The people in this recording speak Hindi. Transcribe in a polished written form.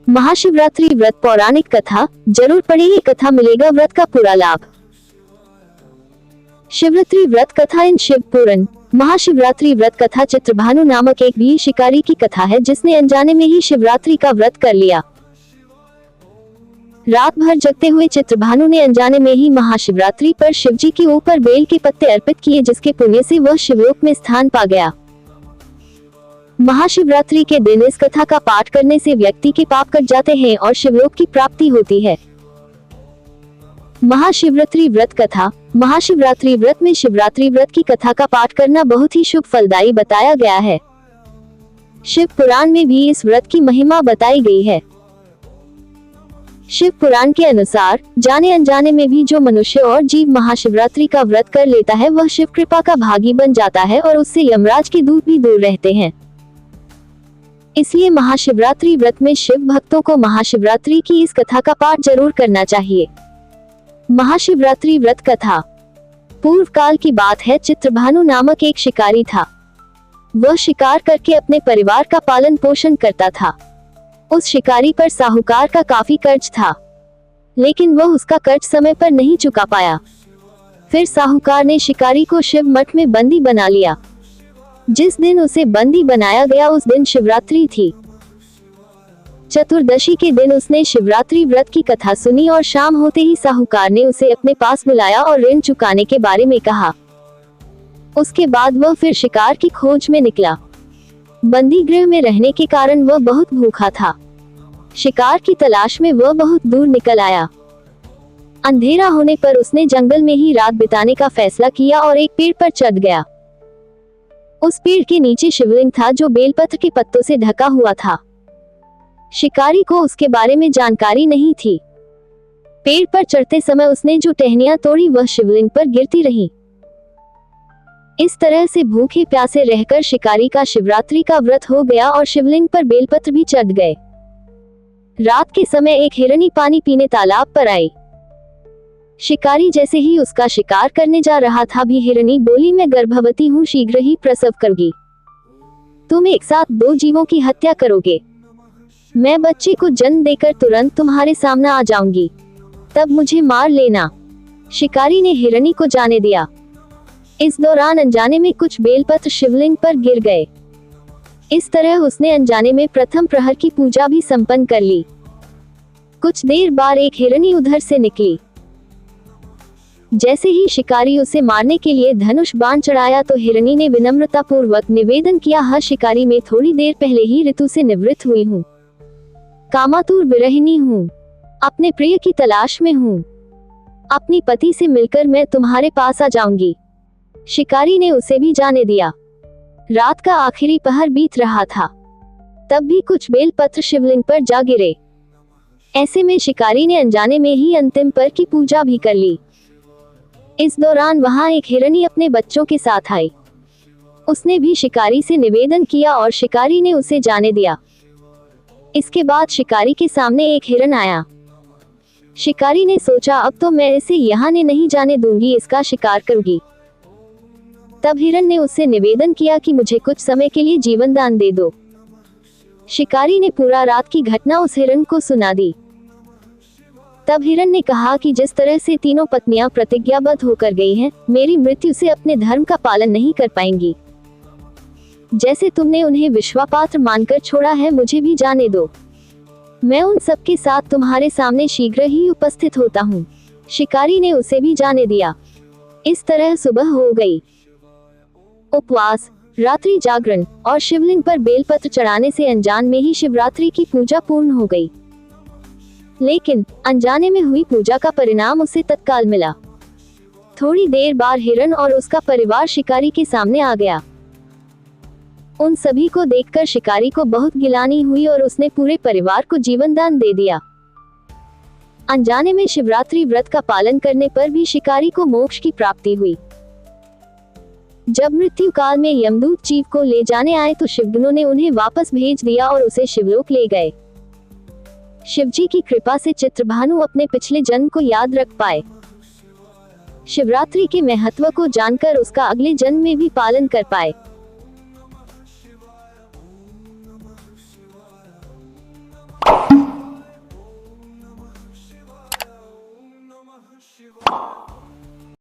महाशिवरात्रि व्रत पौराणिक कथा, जरूर पढ़े ये कथा, मिलेगा व्रत का पूरा लाभ। शिवरात्रि व्रत कथा इन शिव पुराण। महाशिवरात्रि व्रत कथा चित्रभानु नामक एक वीर शिकारी की कथा है जिसने अनजाने में ही शिवरात्रि का व्रत कर लिया। रात भर जगते हुए चित्रभानु ने अनजाने में ही महाशिवरात्रि पर शिवजी के ऊपर बेल के पत्ते अर्पित किए, जिसके पुण्य से वह शिवलोक में स्थान पा गया। महाशिवरात्रि के दिन इस कथा का पाठ करने से व्यक्ति के पाप कट जाते हैं और शिवलोक की प्राप्ति होती है। महाशिवरात्रि व्रत कथा। महाशिवरात्रि व्रत में शिवरात्रि व्रत की कथा का पाठ करना बहुत ही शुभ फलदायी बताया गया है। शिव पुराण में भी इस व्रत की महिमा बताई गई है। शिव पुराण के अनुसार जाने अनजाने में भी जो मनुष्य और जीव महाशिवरात्रि का व्रत कर लेता है वह शिव कृपा का भागी बन जाता है और उससे यमराज के दूत भी दूर रहते हैं। इसलिए महाशिवरात्रि व्रत में शिव भक्तों को महाशिवरात्रि की इस कथा का पाठ जरूर करना चाहिए। महाशिवरात्रि व्रत कथा। पूर्व काल की बात है, चित्रभानु नामक एक शिकारी था। वह शिकार करके अपने परिवार का पालन पोषण करता था। उस शिकारी पर साहूकार का काफी कर्ज था, लेकिन वह उसका कर्ज समय पर नहीं चुका पाया। फिर साहूकार ने शिकारी को शिव मठ में बंदी बना लिया। जिस दिन उसे बंदी बनाया गया उस दिन शिवरात्रि थी। चतुर्दशी के दिन उसने शिवरात्रि व्रत की कथा सुनी और शाम होते ही साहूकार ने उसे अपने पास बुलाया और ऋण चुकाने के बारे में कहा। उसके बाद वह फिर शिकार की खोज में निकला। बंदी गृह में रहने के कारण वह बहुत भूखा था। शिकार की तलाश में वह बहुत दूर निकल आया। अंधेरा होने पर उसने जंगल में ही रात बिताने का फैसला किया और एक पेड़ पर चढ़ गया। उस पेड़ के नीचे शिवलिंग था जो बेलपत्र के पत्तों से ढका हुआ था। शिकारी को उसके बारे में जानकारी नहीं थी। पेड़ पर चढ़ते समय उसने जो टहनियां तोड़ी वह शिवलिंग पर गिरती रही। इस तरह से भूखे प्यासे रहकर शिकारी का शिवरात्रि का व्रत हो गया और शिवलिंग पर बेलपत्र भी चढ़ गए। रात के समय एक हिरनी पानी पीने तालाब पर आई। शिकारी जैसे ही उसका शिकार करने जा रहा था भी हिरनी बोली, मैं गर्भवती हूँ, शीघ्र ही प्रसव करूंगी। तुम एक साथ दो जीवों की हत्या करोगे। मैं बच्चे को जन्म देकर तुरंत तुम्हारे सामने आ जाऊंगी, तब मुझे मार लेना। शिकारी ने हिरनी को जाने दिया। इस दौरान अनजाने में कुछ बेलपत्र शिवलिंग पर गिर गए। इस तरह उसने अनजाने में प्रथम प्रहर की पूजा भी संपन्न कर ली। कुछ देर बाद एक हिरनी उधर से निकली। जैसे ही शिकारी उसे मारने के लिए धनुष बाण चढ़ाया तो हिरनी ने विनम्रता पूर्वक निवेदन किया, हाँ शिकारी, मैं थोड़ी देर पहले ही ऋतु से निवृत्त हुई हूँ। कामातुर विरहिणी हूँ, अपने प्रिय की तलाश में हूँ। अपनी पति से मिलकर मैं तुम्हारे पास आ जाऊंगी। शिकारी ने उसे भी जाने दिया। रात का आखिरी पहर बीत रहा था, तब भी कुछ बेलपत्र शिवलिंग पर जा गिरे। ऐसे में शिकारी ने अनजाने में ही अंतिम पर की पूजा भी कर ली। इस दौरान वहां एक हिरनी अपने बच्चों के साथ आई। उसने भी शिकारी से निवेदन किया और शिकारी ने उसे जाने दिया। इसके बाद शिकारी के सामने एक हिरन आया। शिकारी ने सोचा, अब तो मैं इसे यहाँ ने नहीं जाने दूंगी, इसका शिकार करूंगी। तब हिरन ने उससे निवेदन किया कि मुझे कुछ समय के लिए जीवन दान दे दो। शिकारी ने पूरा रात की घटना उस हिरन को सुना दी। तब हिरन ने कहा कि जिस तरह से तीनों पत्नियां प्रतिज्ञाबद्ध होकर गई हैं, मेरी मृत्यु से अपने धर्म का पालन नहीं कर पाएंगी। जैसे तुमने उन्हें विश्वापात्र मानकर छोड़ा है, मुझे भी जाने दो। मैं उन सबके साथ तुम्हारे सामने शीघ्र ही उपस्थित होता हूँ। शिकारी ने उसे भी जाने दिया। इस तरह सुबह हो गई। उपवास, रात्रि जागरण और शिवलिंग पर बेलपत्र चढ़ाने से अनजान में ही शिवरात्रि की पूजा पूर्ण हो गई। लेकिन अनजाने में हुई पूजा का परिणाम उसे तत्काल मिला। थोड़ी देर बाद हिरन और उसका परिवार शिकारी के सामने आ गया। उन सभी को देखकर शिकारी को बहुत गिलानी हुई और उसने पूरे परिवार को जीवन दान दे दिया। अनजाने में शिवरात्रि व्रत का पालन करने पर भी शिकारी को मोक्ष की प्राप्ति हुई। जब मृत्यु काल में यमदूत जीव को ले जाने आए तो शिवगुणों ने उन्हें वापस भेज दिया और उसे शिवलोक ले गए। शिवजी की कृपा से चित्रभानु अपने पिछले जन्म को याद रख पाए। शिवरात्रि के महत्व को जानकर उसका अगले जन्म में भी पालन कर पाए।